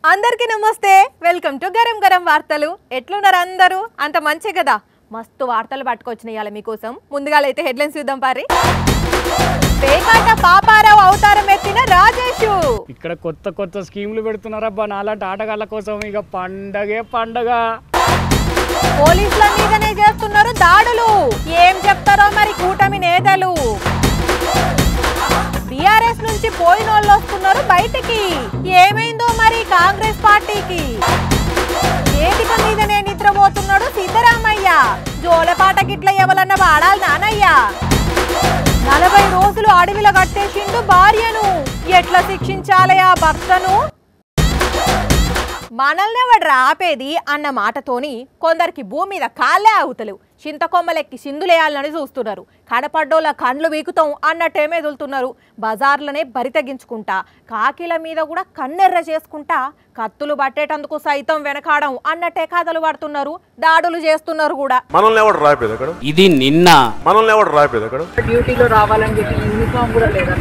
అందరికీ నమస్తే welcome to garam garam వార్తలు ఎట్లున్నారు అందరూ అంత మంచి కదా మస్తు వార్తలు పట్టుకొచ్చినాయాల మీకోసం ముందుగా అయితే హెడ్లైన్స్ చూద్దాం పారి పేకాట పాపారావు అవతారం ఎత్తిన రాజేషు ఇక్కడ కొత్త కొత్త స్కీములు పెడుతున్నారబ్బా నాలాంటి ఆటగాళ్ళ కోసం ఇక పండగే పండగ పోలీసుల మీదనే చేస్తున్నారు దాడులు ఏం చెప్తారో మరి కూటమి నేతలు బీఆర్ఎస్ నుంచి పోయిన వాళ్ళు వస్తున్నారు బయటికి ఏమైందో మరి కాంగ్రెస్ పార్టీకి వేదిక మీదనే నిద్రపోతున్నాడు సిద్ధరామయ్య జోలపాట గిట్ల ఎవరన్నా వాడాలి నానయ్య 40 రోజులు అడవిలో కట్టేసిండు భార్యను ఎట్లా శిక్షించాలి ఆ భర్తను మనల్ని ఎవడ్రా ఆపేది అన్న మాటతోని కొందరికి భూమి మీద కాళ్ళే ఆగుతలేవు చింతకొమ్మలెక్కి సిందులేయాలని చూస్తున్నారు కడపడ్డోళ్ళ కండ్లు వీకుతాం అన్నట్టేమే వదులుతున్నారు బజార్లనే బరి తగ్గించుకుంటా కాకిల మీద కూడా కన్నెర్ర చేసుకుంటా కత్తులు పట్టేటందుకు సైతం వెనకాడం అన్నట్టే కథలు పడుతున్నారు దాడులు చేస్తున్నారు కూడా మనల్ని ఎవడు రాపేది అక్కడ ఇది నిన్న మనల్ని ఎవడు రాపేది అక్కడ డ్యూటీలో రావాలని చెప్పి యూనిఫామ్ కూడా లేదా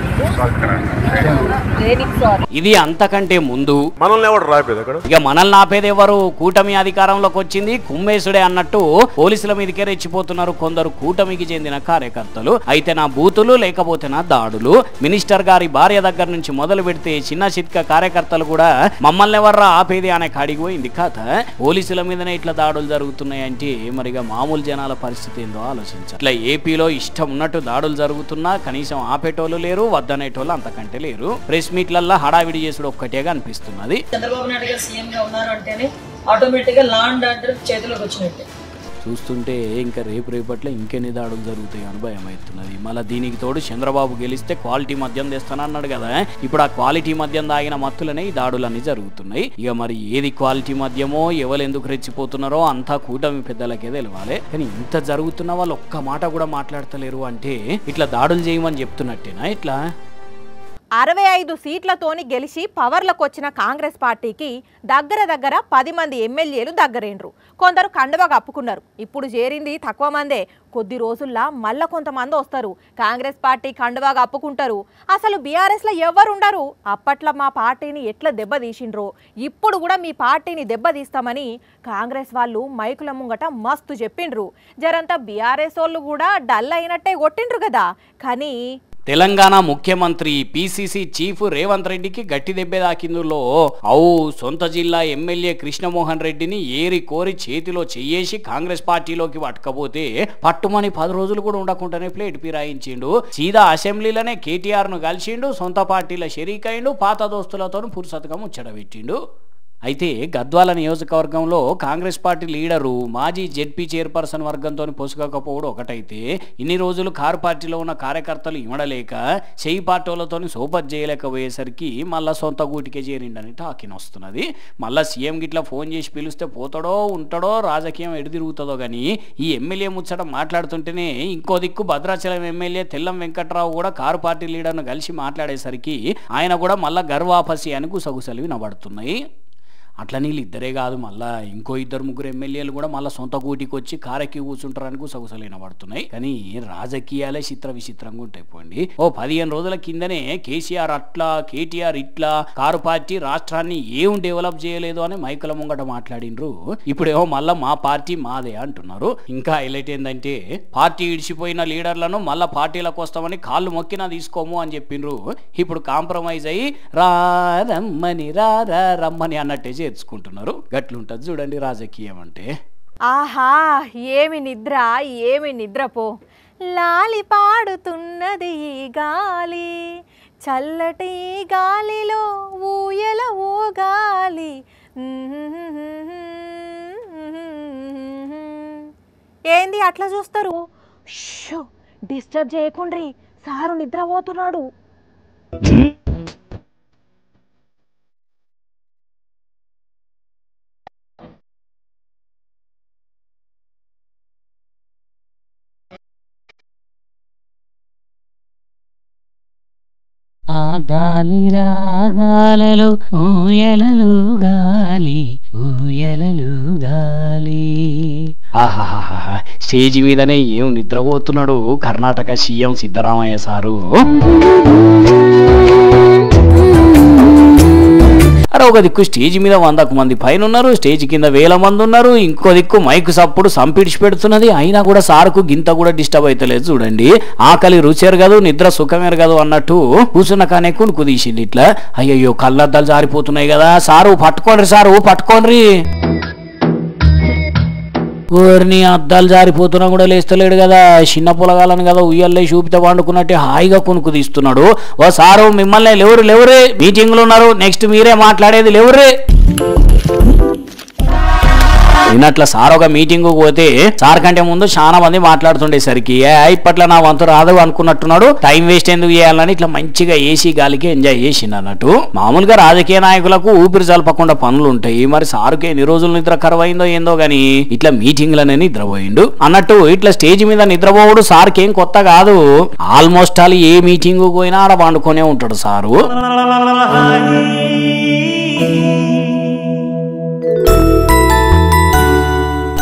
ఇది అంతకంటే ముందు మనల్ని ఎవడు రాపేది అక్కడ ఇక మనల్ని ఆపేది ఎవరు కూటమి అధికారంలోకి వచ్చింది కుమ్మేసుడే అన్నట్టు పోలీసుల మీదకే రెచ్చిపోతున్నారు కొందరు కూటమికి చెందిన కార్యకర్తలు అయితే నా బూతులు లేకపోతే నా దాడులు మినిస్టర్ గారి భార్య దగ్గర నుంచి మొదలు పెడితే చిన్న చిత్క కార్యకర్తలు కూడా మమ్మల్ని ఎవర్రా ఆపేది అనే కాడికి పోయింది కథ పోలీసుల మీదనే ఇట్లా దాడులు జరుగుతున్నాయంటే మరిగా మామూలు జనాల పరిస్థితి ఏందో ఆలోచించాలి ఇట్లా ఏపీలో ఇష్టం ఉన్నట్టు దాడులు జరుగుతున్నా కనీసం ఆపేటోళ్ళు లేరు వద్దనేటోళ్ళు అంతకంటే లేరు ప్రెస్ మీట్లల్లో హడావిడి చేసుడు ఒక్కటేగా అనిపిస్తున్నది చంద్రబాబు నాయుడు గారు సీఎం గా ఉన్నారు అంటేనే ఆటోమేటిక్ గా లా అండ్ ఆర్డర్ చేతిలోకి వచ్చినట్టే చూస్తుంటే ఇంకా రేపట్లో ఇంకెన్ని దాడులు జరుగుతాయి అని భయం అవుతున్నది మళ్ళీ దీనికి తోడు చంద్రబాబు గెలిస్తే క్వాలిటీ మద్యం తెస్తానన్నాడు కదా ఇప్పుడు ఆ క్వాలిటీ మద్యం తాగిన మత్తులనే ఈ దాడులన్నీ జరుగుతున్నాయి ఇక మరి ఏది క్వాలిటీ మద్యమో ఎవరు ఎందుకు రెచ్చిపోతున్నారో అంతా కూటమి పెద్దలకే తెలవాలి కానీ ఇంత జరుగుతున్న వాళ్ళు ఒక్క మాట కూడా మాట్లాడతలేరు అంటే ఇట్లా దాడులు చేయమని చెప్తున్నట్టేనా ఇట్లా 65 సీట్లతోని గెలిచి పవర్లకు వచ్చిన కాంగ్రెస్ పార్టీకి దగ్గర 10 మంది ఎమ్మెల్యేలు దగ్గరేండ్రు కొందరు కండువా కప్పుకున్నారు ఇప్పుడు చేరింది తక్కువ మందే కొద్ది రోజుల్లో మళ్ళా కొంతమంది వస్తారు కాంగ్రెస్ పార్టీ కండువా కప్పుకుంటారు అసలు బీఆర్ఎస్లో ఎవరు ఉండరు అప్పట్లో మా పార్టీని ఎట్లా దెబ్బతీసిండ్రో ఇప్పుడు కూడా మీ పార్టీని దెబ్బతీస్తామని కాంగ్రెస్ వాళ్ళు మైకుల ముంగట మస్తు చెప్పిండ్రు జరంతా బీఆర్ఎస్ వాళ్ళు కూడా డల్ అయినట్టే కొట్టిండ్రు కదా కానీ తెలంగాణ ముఖ్యమంత్రి పిసిసి చీఫ్ రేవంత్ రెడ్డికి గట్టి దెబ్బే దాకిందులో సొంత జిల్లా ఎమ్మెల్యే కృష్ణమోహన్ రెడ్డిని ఏరి కోరి చేతిలో చెయ్యేసి కాంగ్రెస్ పార్టీలోకి పట్టుకపోతే పట్టుమని 10 రోజులు కూడా ఉండకుండానే ప్లేట్ పిరాయించిండు సీదా అసెంబ్లీలోనే కేటీఆర్ ను కలిసిండు సొంత పార్టీల షరీకైండు పాత దోస్తులతో పురుసతగా ముచ్చటబెట్టిండు అయితే గద్వాల నియోజకవర్గంలో కాంగ్రెస్ పార్టీ లీడరు మాజీ జెడ్పీ చైర్పర్సన్ వర్గంతో పొసగకపోవడం ఒకటైతే ఇన్ని రోజులు కారు పార్టీలో ఉన్న కార్యకర్తలు ఇమడలేక చెయ్యి పార్టీలతో సోపత్ చేయలేకపోయేసరికి మళ్ళా సొంత గూటికే చేరిండని టాకిన్ వస్తున్నది మళ్ళా సీఎం గిట్లా ఫోన్ చేసి పిలిస్తే పోతాడో ఉంటాడో రాజకీయం ఎడిదిరుగుతుందో కానీ ఈ ఎమ్మెల్యే ముచ్చట మాట్లాడుతుంటేనే ఇంకో దిక్కు భద్రాచలం ఎమ్మెల్యే తెల్లం వెంకట్రావు కూడా కారు పార్టీ లీడర్ను కలిసి మాట్లాడేసరికి ఆయన కూడా మళ్ళా గర్వాపసి అని గుసగుసలు వినబడుతున్నాయి అట్లా నీళ్ళు ఇద్దరే కాదు మళ్ళీ ఇంకో 2-3 ఎమ్మెల్యేలు కూడా మళ్ళీ సొంత గూటికి వచ్చి కారెక్కి కూర్చుంటారని గుసగుసలు వినబడుతున్నాయి కానీ రాజకీయాలే విచిత్రంగా ఉంటాయి పోండి 15 రోజుల కిందనే కేసీఆర్ అట్లా కేటీఆర్ ఇట్లా కారు పార్టీ రాష్ట్రాన్ని ఏం డెవలప్ చేయలేదు అని మైకుల ముంగట మాట్లాడిండ్రు ఇప్పుడేమో మళ్ళీ మా పార్టీ మాదే అంటున్నారు ఇంకా హైలైట్ ఏంటంటే పార్టీ ఇడిచిపోయిన లీడర్లను మళ్ళీ పార్టీలకు వస్తామని కాళ్ళు మొక్కినా తీసుకోము అని చెప్పిండ్రు ఇప్పుడు కాంప్రమైజ్ అయ్యి రమ్మని రమ్మని అన్నట్టే చేర్చుకుంటున్నారు గట్లుంటది చూడండి రాజకీయం అంటే ఆహా ఏమి నిద్ర పో లాలి పాడుతున్నది గాలి చల్లటి గాలిలో ఊయల ఊగాలి ఏంది అట్లా చూస్తారు డిస్టర్బ్ చేయకుండ్రి సారు నిద్రపోతున్నాడు ఆ గాలి రాగాలలో ఊయలలు గాలి స్టేజ్ మీదనే ఏం నిద్రపోతున్నాడు కర్ణాటక సీఎం సిద్ధరామయ్య సారు. అరే ఒక దిక్కు స్టేజ్ మీద 100 మంది పైన ఉన్నారు, స్టేజ్ కింద 1000 మంది ఉన్నారు, ఇంకో దిక్కు మైకు సప్పుడు సంపిడిచి పెడుతున్నది. అయినా కూడా సార్కు గింత కూడా డిస్టర్బ్ అయితలేదు చూడండి. ఆకలి రుచేరు కాదు, నిద్ర సుఖమేరు కాదు అన్నట్టు కూర్చున్న కానీ కునుకుదీసింది ఇట్లా. అయ్యయ్యో కళ్ళద్దాలు జారిపోతున్నాయి కదా, సారు పట్టుకోండి, సారు పట్టుకోండి. ఊరిని అద్దాలు జారిపోతున్నా కూడా లేస్తలేడు కదా, చిన్న పొలగాలని కదా ఉయ్యల్లే చూపితే వండుకున్నట్టే హాయిగా కొనుక్కు తీస్తున్నాడు. ఓ సారు మిమ్మల్ని లేవురే మీటింగ్లు ఉన్నారు, నెక్స్ట్ మీరే మాట్లాడేది లేవురే. నిన్నట్ల సార్ ఒక మీటింగ్ పోతే సార్ కంటే ముందు చాలా మంది మాట్లాడుతుండేసరికి ఇప్పట్లో నా వంతు రాదు అనుకున్నట్టున్నాడు. టైం వేస్ట్ ఎందుకు చేయాలని ఇట్లా మంచిగా ఏసీ గాలికి ఎంజాయ్ చేసిండు అన్నట్టు. మామూలుగా రాజకీయ నాయకులకు ఊపిరి జలపకుండా పనులు ఉంటాయి, మరి సారుకి ఎన్ని రోజులు నిద్ర కరువైందో ఏందో గానీ ఇట్లా మీటింగ్లనే నిద్రపోయిండు అన్నట్టు. ఇట్లా స్టేజ్ మీద నిద్రపోవడు సార్కి ఏం కొత్త కాదు. ఆల్మోస్ట్ ఆల్ ఏ మీటింగ్ పోయినా ఆడ పండుకొనే ఉంటాడు సారు.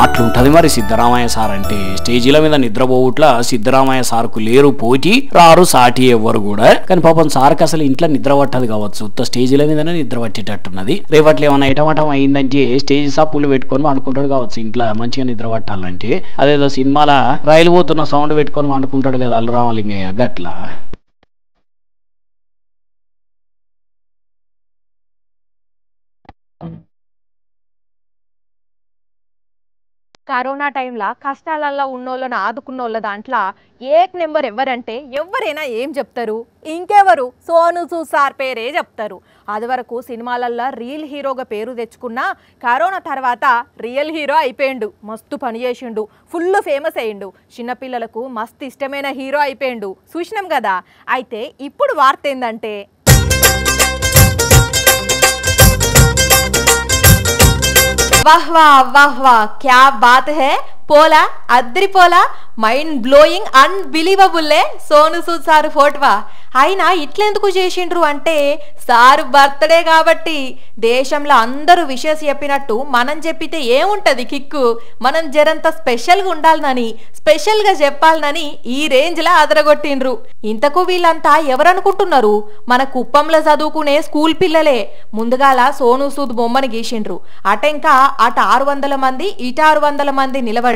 అట్లుంటది మరి సిద్ధరామయ్య సార్ అంటే. స్టేజీల మీద నిద్రపోవుట్లా సిద్ధరామయ్య సార్కు లేరు పోటీ, రారు సాటి ఎవ్వరు కూడా. కానీ పాపం సార్కి అసలు ఇంట్లో నిద్ర పట్టదు కావచ్చు, స్టేజీల మీదనే నిద్ర పట్టేటట్టున్నది. రేపట్లో ఏమైనా ఐటమటం అయిందంటే స్టేజ్ సప్పులు పెట్టుకొని వండుకుంటాడు కావచ్చు ఇంట్లో మంచిగా నిద్ర పట్టాలంటే. అదేదో సినిమాల రైలు పోతున్న సౌండ్ పెట్టుకొని వండుకుంటాడు కదా అల్లు రామలింగయ్య గట్లా. కరోనా టైంలో కష్టాలలో ఉన్నోళ్ళని ఆదుకున్నోళ్ళ దాంట్లో ఏక్ నెంబర్ ఎవరంటే ఎవరైనా ఏం చెప్తారు, ఇంకెవరు సోను సూద్ సార్ పేరే చెప్తారు. అది వరకు సినిమాలల్లో రియల్ హీరోగా పేరు తెచ్చుకున్న కరోనా తర్వాత రియల్ హీరో అయిపోయిండు, మస్తు పని చేసిండు, ఫుల్ ఫేమస్ అయ్యిండు, చిన్నపిల్లలకు మస్తు ఇష్టమైన హీరో అయిపోయిండు, చూసినాం కదా. అయితే ఇప్పుడు వార్త ఏంటంటే वाह वाह वाह वाह क्या बात है పోలా అద్రి పోలా mind blowing unbelievable Sonu Sood sir ఫోటోవా. అయినా ఇట్లెందుకు చేసిండ్రు అంటే సార్ బర్త్డే కాబట్టి. దేశంలో అందరూ విషెస్ చెప్పినట్టు మనం చెప్పితే ఏముంటది కిక్కు, మనం జరంత స్పెషల్గా ఉండాలనని స్పెషల్గా చెప్పాలనని ఈ రేంజ్లా అదరగొట్టిండ్రు. ఇంతకు వీళ్ళంతా ఎవరనుకుంటున్నారు, మన కుప్పంలో చదువుకునే స్కూల్ పిల్లలే. ముందుగాల సోను సూద్ బొమ్మని గీసిండ్రు, అటెంకా అట 600 మంది ఇట 600 మంది నిలబడి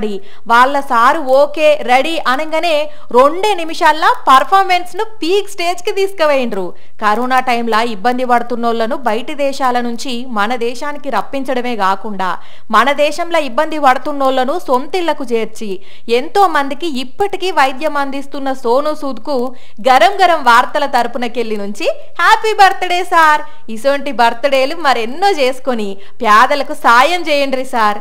వాళ్ళ సారు ఓకే రెడీ అనగానే 2 నిమిషాల్లో పర్ఫార్మెన్స్ ను పీక్ స్టేజ్ కి తీసుకుపోయిండ్రు. కరోనా టైంలో ఇబ్బంది పడుతున్నోళ్లను బయటి దేశాల నుంచి మన దేశానికి రప్పించడమే కాకుండా మన దేశంలో ఇబ్బంది పడుతున్నోళ్లను సొంతిళ్లకు చేర్చి ఎంతో మందికి ఇప్పటికీ వైద్యం అందిస్తున్న సోను సూద్ కు గరం గరం వార్తల తరపునకెళ్ళి నుంచి హ్యాపీ బర్త్డే సార్, ఇసొంటి బర్త్డేలు మరెన్నో చేసుకొని పేదలకు సాయం చేయండి సార్.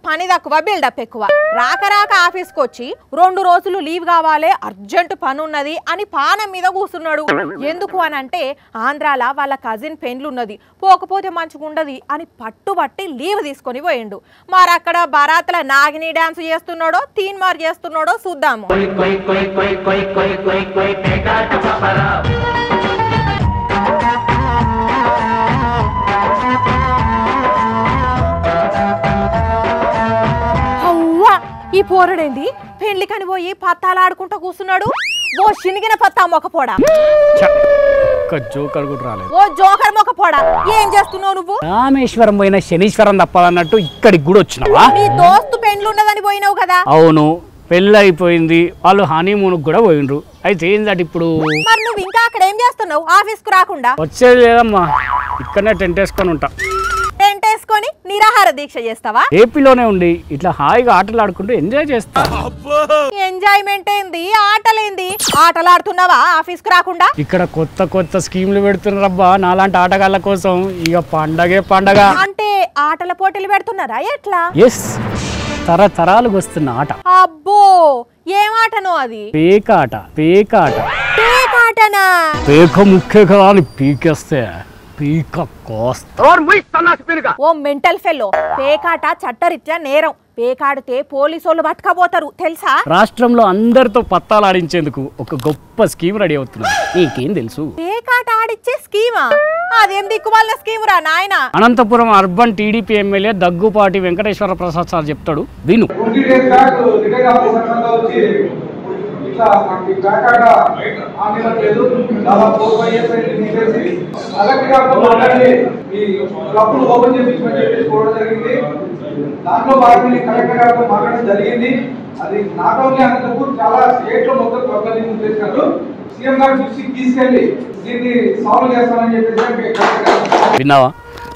పని తక్కువ బిల్డప్ ఎక్కువ, రాక రాక ఆఫీస్కి వచ్చి 2 రోజులు లీవ్ కావాలి అర్జెంట్ పని ఉన్నది అని పానం మీద కూర్చున్నాడు. ఎందుకు అని అంటే ఆంధ్రాల వాళ్ళ కజిన్ పెండ్లున్నది, పోకపోతే మంచిగుండది అని పట్టుబట్టి లీవ్ తీసుకొని పోయిండు. మరి అక్కడ బరాత్ల నాగిని డాన్స్ చేస్తున్నాడో తీన్మార్ చేస్తున్నాడో చూద్దాము. ఈ పోరడేంది పెళ్లి కని పోయి పత్తాలు ఆడుకుంటూ కూర్చున్నాడు. ఓ శనిగిన పత్తా మొక్కపోడా, జోకర్ కూడా రాలేదు. ఓ జోకర్ మొక్కపోడా, ఏం చేస్తున్నావు నువ్వు? రామేశ్వరం పోయిన శనీశ్వరం తప్పదన్నట్టు ఇక్కడికి కూడా వచ్చినావా? నీ దోస్తు పెండ్లు ఉన్నదని పోయినావు కదా. అవును, పెళ్ళి అయిపోయింది, వాళ్ళు హనీమూన్ కూడా పోయిండ్రు. అయితే ఏంటంటే ఇప్పుడు మరి నువ్వు ఇంకా అక్కడ ఏం చేస్తున్నావు ఆఫీస్ కు రాకుండా? వచ్చేది లేదమ్మా, ఇక్కడనే టెంట్ వేసుకొని ఉంటా. టెంట్ వేసుకొని నిరాహార దీక్ష చేస్తావా? ఏపీలోనే ఉండి ఇట్లా హాయిగా ఆటలు ఆడుకుంటూ ఎంజాయ్ చేస్తా. ఎంజాయ్మెంట్ ఏంది, ఆటలేంది? ఆటలు ఆడుతున్నావా ఆఫీస్ కు రాకుండా? ఇక్కడ కొత్త కొత్త స్కీమ్లు పెడుతున్నారబ్బా నాలాంటి ఆటగాళ్ళ కోసం. ఇక పండగే పండగ. అంటే ఆటల పోటీలు పెడుతున్నారా ఎట్లా? ఎస్, తరతరాలకు వస్తున్న ఆట. అబ్బో, ఏం ఆటనో అది? పేకాట. పేకాట పేకాటనా? పేక ముఖ్య కదా అని పీకేస్తే పీక కోస్తా. ఓ మెంటల్ ఫెల్లో, పేకాట చట్టరీత్యా నేరం. పేకాడితే పోలీసోళ్ళు పట్టుకపోతారు తెలుసా? రాష్ట్రంలో అందరితో పత్తాలు ఆడించేందుకు ఒక గొప్ప స్కీమ్ రెడీ అవుతుంది. నీకేం తెలుసు? పేకాట ఆడిచ్చే స్కీమా? అదేం దిక్కుమాలిన స్కీమ్ రా నాయన. Anantapuram urban TDP MLA Daggupati Venkateswara Prasad sir చెప్తాడు, విను. ఇంకా మనకి ప్యాకాడ ఆమెలేదు దాదాపు 4-5 years అయితే తీసేసి కలెక్టర్ గారితో మాట్లాడి ఈ క్లబ్లు ఓపెన్ చేయించమని చెప్పేసి కోరడం జరిగింది. దాంట్లో భాగంగా కలెక్టర్ గారితో మాట్లాడడం జరిగింది. అది నాట్ ఓన్లీ అనంతపూర్, చాలా స్టేట్ లో మొత్తం క్లబ్లు చేసినారు. సీఎం గారు దృష్టికి తీసుకెళ్లి దీన్ని సాల్వ్ చేస్తామని చెప్పేసి విన్నావా?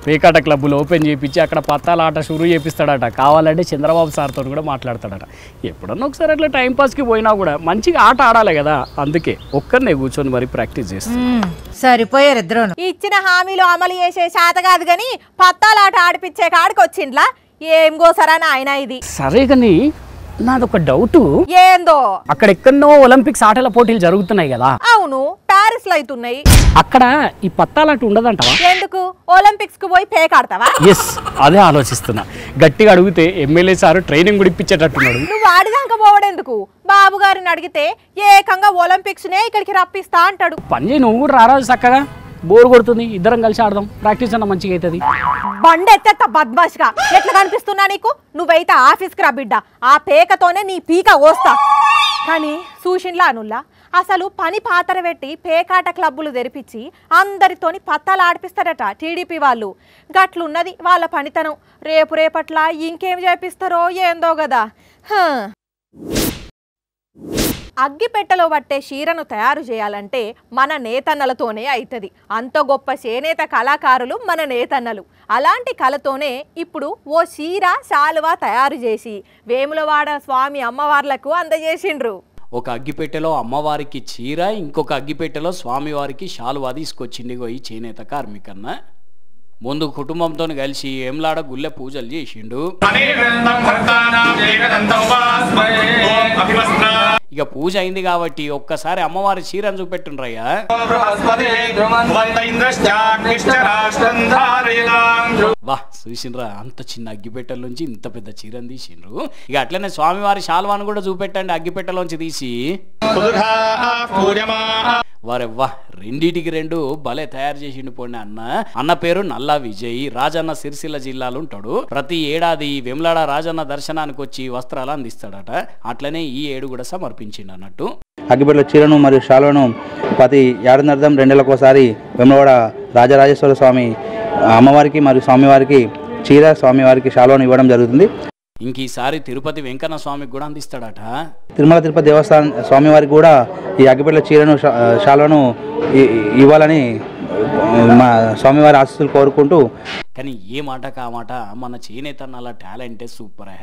పేకాట క్లబ్బులు ఓపెన్ చేయించి అక్కడ పత్తాల ఆట షురూ చేపిస్తాడట. కావాలంటే చంద్రబాబు సార్తో కూడా మాట్లాడతాడట. ఎప్పుడన్నా ఒకసారి అట్లా టైంపాస్కి పోయినా కూడా మంచిగా ఆట ఆడాలి కదా, అందుకే ఒక్కరినే కూర్చొని మరి ప్రాక్టీస్ చేస్తాను. సరిపోయారు ఇద్దరు. ఇచ్చిన హామీలు అమలు చేసే శాత కాదు గాని పత్తాలాట ఆడిపించే కాడికి వచ్చిండ్లా ఏం గోసరాని ఆయన ఇది. సరే కానీ నాదొక డౌట్, ఏందో అక్కడ ఎక్కడో ఒలింపిక్స్ ఆటల పోటీలు జరుగుతున్నాయి కదా. అవును, ప్యారిస్ లో అవుతున్నాయి. అక్కడ ఈ పత్తాలాట ఉండదంటవా? ఎందుకు ఒలింపిక్స్ కు పోయి పేకాడతావా? ఎస్, అదే ఆలోచిస్తున్నా. గట్టిగా అడిగితే ఎమ్మెల్యే సార్ ట్రైనింగ్ కూడా ఇప్పించేటట్టున్నాడు. నువ్వు ఆడిదాకా పోవడెందుకు? బాబు గారిని అడిగితే ఏకంగా ఒలింపిక్స్ నే ఇక్కడికి రప్పిస్తా అంటాడు. పని చేయి, నువ్వు కూడా రారాజు చక్కగా. బోర్ కొడుతుంది, ఇద్దరం కలిసి ఆడదాం, ప్రాక్టీస్ అన్న మంచిగా అవుతుంది. బండి ఎత్తేస్తా బద్మాష్గా. ఎట్లా కనిపిస్తున్నా నీకు? నువ్వైతే ఆఫీస్కి రా బిడ్డ, ఆ పేకతోనే నీ పీక ఓస్తా. కానీ సూషన్లా అనుల్లా అసలు పని పాతర పెట్టి పేకాట క్లబ్బులు తెరిపించి అందరితోని పత్తాలు ఆడిపిస్తారట టీడీపీ వాళ్ళు. గట్లున్నది వాళ్ళ పనితనం. రేపట్ల ఇంకేం చేపిస్తారో ఏందో కదా. అగ్గిపెట్టెలో పట్టే చీరను తయారు చేయాలంటే మన నేతన్నలతోనే అవుతుంది. అంత గొప్ప చేనేత కళాకారులు మన నేతన్నలు. అలాంటి కళతోనే ఇప్పుడు ఓ చీర శాలువా తయారు చేసి వేములవాడ స్వామి అమ్మవార్లకు అందజేసిండ్రు. ఒక అగ్గిపెట్టెలో అమ్మవారికి చీర, ఇంకొక అగ్గిపెట్టెలో స్వామివారికి శాలువా తీసుకొచ్చింది ఈ చేనేత కార్మికన్న. ముందు కుటుంబంతో కలిసి ఏమ్లాడ గుళ్ళె పూజలు చేసిండు. ఇక పూజ అయింది కాబట్టి ఒక్కసారి అమ్మవారి చీరను చూపెట్టుండ్రయ్యా. వా, చూసిండ్రా, అంత చిన్న అగ్గిపెట్టెల నుంచి ఇంత పెద్ద చీరను తీసిండ్రు. ఇక అట్లనే స్వామివారి శాల్వాను కూడా చూపెట్టండి అగ్గిపెట్టెలోంచి తీసి. వారెవ్వా, రెండిటికి రెండు భలే తయారు చేసిండు పోండి అన్న పేరు నల్లా విజయ్. రాజన్న సిరిసిల్ల జిల్లాలో ఉంటాడు. ప్రతి ఏడాది వేములవాడ రాజన్న దర్శనానికి వచ్చి వస్త్రాలు అందిస్తాడట. అట్లనే ఈ ఏడు కూడా సమర్పించిండు అన్నట్టు. అగ్గిపెట్టెల చీరను మరియు శాలువను ప్రతి ఏడాదిన్నర్థం 2 నెలలకోసారి వేములవాడ రాజరాజేశ్వర స్వామి అమ్మవారికి మరియు స్వామివారికి చీర, స్వామివారికి శాలువను ఇవ్వడం జరుగుతుంది. ఇంక ఈసారి తిరుపతి వెంకన్న స్వామికి కూడా అందిస్తాడట. తిరుమల తిరుపతి దేవస్థానం స్వామివారికి కూడా ఈ అగ్గిపెట్టెల చీరను, శాలువను ఇవ్వాలని మా స్వామివారి ఆశీస్సులు కోరుకుంటూ. కానీ ఏ మాట కామాట మన చేనేతన్నల టాలెంటే సూపర్.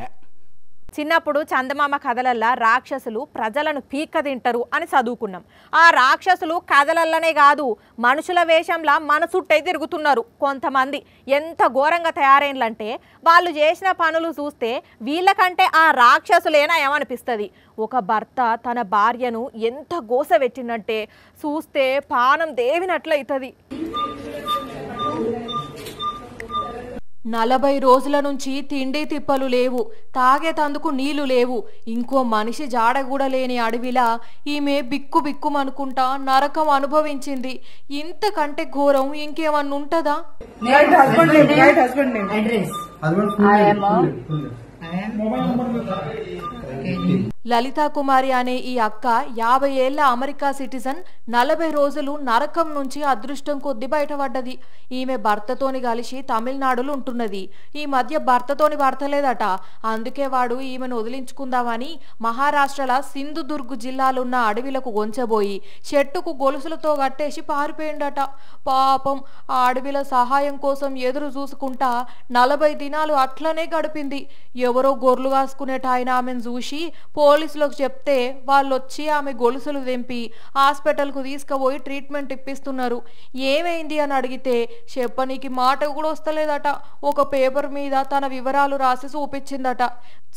చిన్నప్పుడు చందమామ కథలల్లా రాక్షసులు ప్రజలను పీక్క తింటారు అని చదువుకున్నాం. ఆ రాక్షసులు కథలల్లనే కాదు, మనుషుల వేషంలా మన చుట్టే తిరుగుతున్నారు కొంతమంది. ఎంత ఘోరంగా తయారైందంటే వాళ్ళు చేసిన పనులు చూస్తే వీళ్ళకంటే ఆ రాక్షసులేనా ఏమనిపిస్తుంది. ఒక భర్త తన భార్యను ఎంత గోస పెట్టినట్టే చూస్తే పానం దేవినట్లయితుంది. 40 రోజుల నుంచి తిండి తిప్పలు లేవు, తాగేతందుకు నీళ్లు లేవు. ఇంకో మనిషి జాడగూడ లేని అడవిలా ఈమె బిక్కు బిక్కుమనుకుంటా నరకం అనుభవించింది. ఇంతకంటే ఘోరం ఇంకేమన్నుంటదా? లలితా కుమారి అనే ఈ అక్క 50 ఏళ్ల అమెరికా సిటిజన్. 40 రోజులు నరకం నుంచి అదృష్టం కొద్ది బయటపడ్డది. ఈమె భర్తతోని కలిసి తమిళనాడులో ఉంటున్నది. ఈ మధ్య భర్తతోని భర్తలేదట. అందుకే వాడు ఈమెను వదిలించుకుందామని మహారాష్ట్రల సింధుదుర్గ్ జిల్లాలున్న అడవిలకు గొంచబోయి చెట్టుకు గొలుసులతో కట్టేసి పారిపోయిండట. పాపం ఆ అడవిల సహాయం కోసం ఎదురు చూసుకుంటా 40 దినాలు అట్లనే గడిపింది. ఎవరో గొర్రెలు కాసుకునేటాయన ఆమెను చూసి పోలీసులకు చెప్తే వాళ్ళొచ్చి ఆమె గొలుసులు తెంపి హాస్పిటల్కు తీసుకుపోయి ట్రీట్మెంట్ ఇప్పిస్తున్నారు. ఏమైంది అని అడిగితే చెప్పనీకి మాట కూడా వస్తలేదట. ఒక పేపర్ మీద తన వివరాలు రాసి చూపించిందట.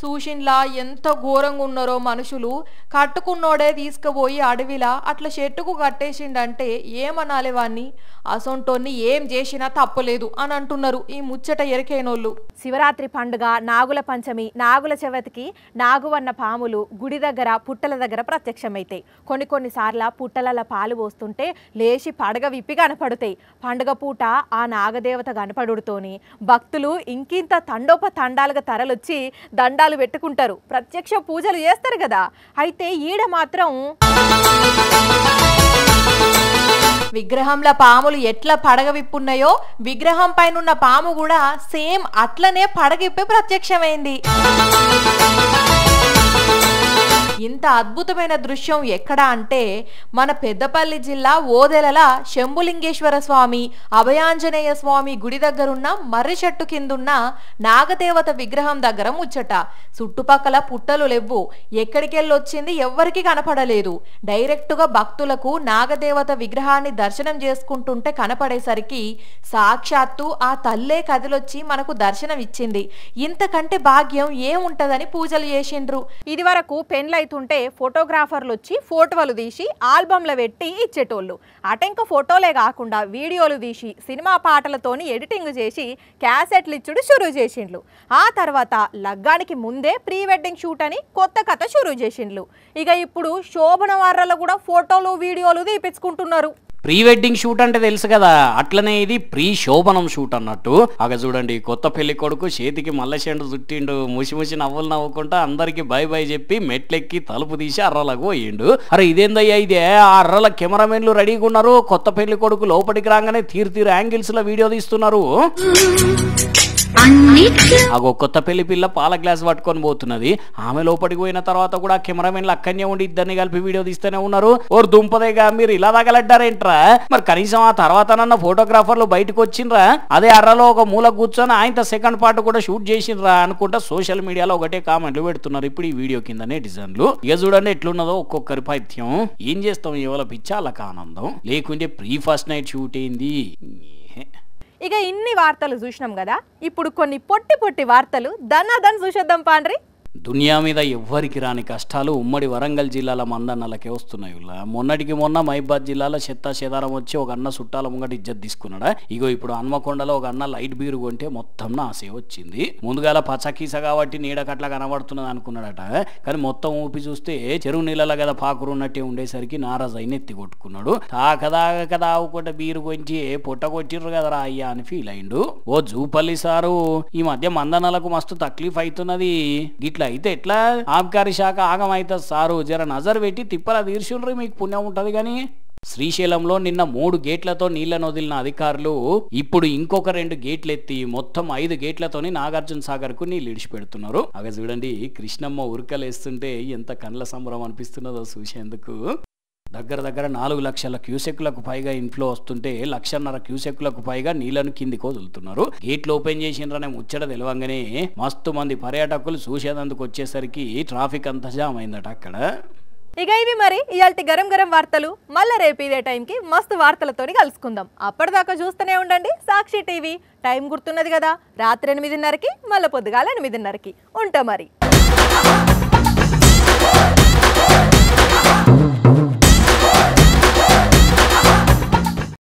చూషిన్లా ఎంత ఘోరంగా ఉన్నారో మనుషులు. కట్టుకున్నోడే తీసుకుపోయి అడవిలా అట్లా చెట్టుకు కట్టేసిండంటే ఏమనాలి వాణ్ణి? అసొంటోన్ని ఏం చేసినా తప్పలేదు అని అంటున్నారు ఈ ముచ్చట ఎరికైనోళ్ళు. శివరాత్రి పండుగ, నాగుల పంచమి, నాగుల చవితికి నాగువన్న పాములు, గుడి దగ్గర పుట్టల దగ్గర ప్రత్యక్షమవుతాయి. కొన్నిసార్లు పుట్టల పాలు పోస్తుంటే లేచి పడగ విప్పి కనపడుతాయి. పండుగ పూట ఆ నాగదేవత కనపడుతోని భక్తులు ఇంకింత తండోపతండాలుగా తరలొచ్చి దండాలు పెట్టుకుంటారు, ప్రత్యక్ష పూజలు చేస్తారు కదా. అయితే ఈడ మాత్రం విగ్రహంలో పాములు ఎట్లా పడగ విప్పున్నాయో విగ్రహం పైన పాము కూడా సేమ్ అట్లనే పడగిప్పి ప్రత్యక్షమైంది. ఇంత అద్భుతమైన దృశ్యం ఎక్కడ అంటే మన పెద్దపల్లి జిల్లా ఓదెలల శంభులింగేశ్వర స్వామి అభయాంజనేయ స్వామి గుడి దగ్గరున్న మర్రి చెట్టు కిందున్న నాగదేవత విగ్రహం దగ్గర ముచ్చట. చుట్టుపక్కల పుట్టలు లేవు, ఎక్కడికెళ్ళొచ్చింది ఎవ్వరికి కనపడలేదు. డైరెక్టుగా భక్తులకు నాగదేవత విగ్రహాన్ని దర్శనం చేసుకుంటుంటే కనపడేసరికి సాక్షాత్తు ఆ తల్లే కదిలొచ్చి మనకు దర్శనం ఇచ్చింది. ఇంతకంటే భాగ్యం ఏముంటదని పూజలు చేసిండ్రు. ఇది వరకు పెండ్లైతుంటే ఫోటోగ్రాఫర్లు వచ్చి ఫోటోలు తీసి ఆల్బంలో పెట్టి ఇచ్చేటోళ్ళు. అటెంక ఫోటోలే కాకుండా వీడియోలు తీసి సినిమా పాటలతోని ఎడిటింగ్ చేసి క్యాసెట్లు ఇచ్చుడు షురూ చేసిండ్లు. ఆ తర్వాత లగ్గానికి ముందే ప్రీ వెడ్డింగ్ షూట్ అని కొత్త కథ షురూ చేసిండ్లు. ఇక ఇప్పుడు శోభన వారాల్లో కూడా ఫోటోలు వీడియోలు తీపించుకుంటున్నారు. ప్రీ వెడ్డింగ్ షూట్ అంటే తెలుసు కదా, అట్లనే ఇది ప్రీ శోభనం షూట్ అన్నట్టు. అగ చూడండి, కొత్త పెళ్లి కొడుకు చేతికి మల్లెషెండు చుట్టిండు, ముసి నవ్వులు నవ్వుకుంటా అందరికి బై బై చెప్పి మెట్లెక్కి తలుపు తీసి అర్రలకు పోయిండు. అరే ఇదేందయ్యా ఇదే, ఆ అర్రల కెమెరామెన్లు రెడీగా ఉన్నారు. కొత్త పెళ్లి కొడుకు లోపలికి రాగానే తీరు యాంగిల్స్ లో వీడియో తీస్తున్నారు. అగో కొత్త పెళ్లి పిల్ల పాల గ్లాస్ పట్టుకొని పోతున్నది. ఆమె లోపలికి పోయిన తర్వాత కూడా కెమెరామెన్లు అక్కడనే ఉండి ఇద్దరిని కలిపి వీడియో తీస్తూనే ఉన్నారు. ఓరు దుంపదేగా మీరు ఇలా తగలడ్డారేంట్రా, మరి కనీసం ఆ తర్వాత నన్న ఫోటోగ్రాఫర్లు బయటకు వచ్చిండ్రా, అదే అర్రలో ఒక మూల కూర్చొని ఆయన సెకండ్ పార్ట్ కూడా షూట్ చేసిండ్రా అనుకుంటా సోషల్ మీడియాలో ఒకటే కామెంట్లు పెడుతున్నారు ఇప్పుడు ఈ వీడియో కిందనే డిజైన్లు. ఇక చూడండి ఎట్లున్నదో ఒక్కొక్కరి పైత్యం. ఏం చేస్తాం, ఇవాళ పిచ్చాలకు ఆనందం, లేకుంటే ప్రీ ఫస్ట్ నైట్ షూట్ అయింది. ఇక ఇన్ని వార్తలు చూసినాం కదా, ఇప్పుడు కొన్ని పొట్టి వార్తలు దన్నాదన్ చూసేద్దాం పాండ్రి. దునియా మీద ఎవ్వరికి రాని కష్టాలు ఉమ్మడి వరంగల్ జిల్లాల మందన్నలకే వస్తున్నాయి. మొన్నటికి మొన్న మహిబాద్ జిల్లాలో చెదారం వచ్చి ఒక అన్న చుట్టాల ముంగట ఇజ్జత్ తీసుకున్నాడా. ఇగో ఇప్పుడు హన్మకొండలో ఒక అన్న లైట్ బీరు కొంటే మొత్తం నాసే వచ్చింది. ముందుగాల పచ్చకీస కాబట్టి నీడకట్లా కనబడుతున్నది అనుకున్నాడట, కానీ మొత్తం ఊపి చూస్తే చెరువు నీళ్ళలో కదా పాకురు ఉన్నట్టే ఉండేసరికి నారాజు అయిన ఎత్తి కొట్టుకున్నాడు. కదా ఆవుకుంటే బీరు కొంచి పొట్ట కొట్టిర్రు కదరా అయ్యా అని ఫీల్ అయిండు. ఓ జూపల్లి సారు, ఈ మధ్య మందన్నలకు మస్తు తక్లీఫ్ అవుతున్నది, గిట్లా అయితే ఎట్లా, ఆబ్కారీ శాఖ ఆగం అవుతుంది సారు, జర నజర్ పెట్టి తిప్పలా తీర్చుండ్రి, మీకు పుణ్యం ఉంటది. కానీ శ్రీశైలంలో నిన్న 3 గేట్లతో నీళ్లను వదిలిన అధికారులు ఇప్పుడు ఇంకొక 2 గేట్లు ఎత్తి మొత్తం 5 గేట్లతోని నాగార్జున సాగర్ కు నీళ్లు ఇడిచిపెడుతున్నారు. అవి చూడండి, కృష్ణమ్మ ఉరకలేస్తుంటే ఎంత కండ్ల సంబరం అనిపిస్తున్నదో చూసేందుకు. దగ్గర 4 లక్షల క్యూసెక్లకు పైగా ఇన్ఫ్లో వస్తుంటే 1.5 లక్షల క్యూసెక్లకు పైగా నీళ్లను కిందికి వదులుతున్నారు. గేట్లు ఓపెన్ చేసిండ్రనే ముచ్చట తెలవంగానే మస్తు మంది పర్యాటకులు చూసేందుకు వచ్చేసరికి ట్రాఫిక్ అంతా జామ్ అయిందట అక్కడ. ఇక ఇవి మరి ఇయాల్టి గరం వార్తలు. మళ్ళీ రేపు ఇదే టైంకి మస్తు వార్తలతోని కలుసుకుందాం. అప్పటిదాకా చూస్తూనే ఉండండి సాక్షి టీవీ. టైం గుర్తున్నది కదా, రాత్రి 8:30కి, మళ్ళీ పొద్దుగాల 8:30కి ఉంటా మరి.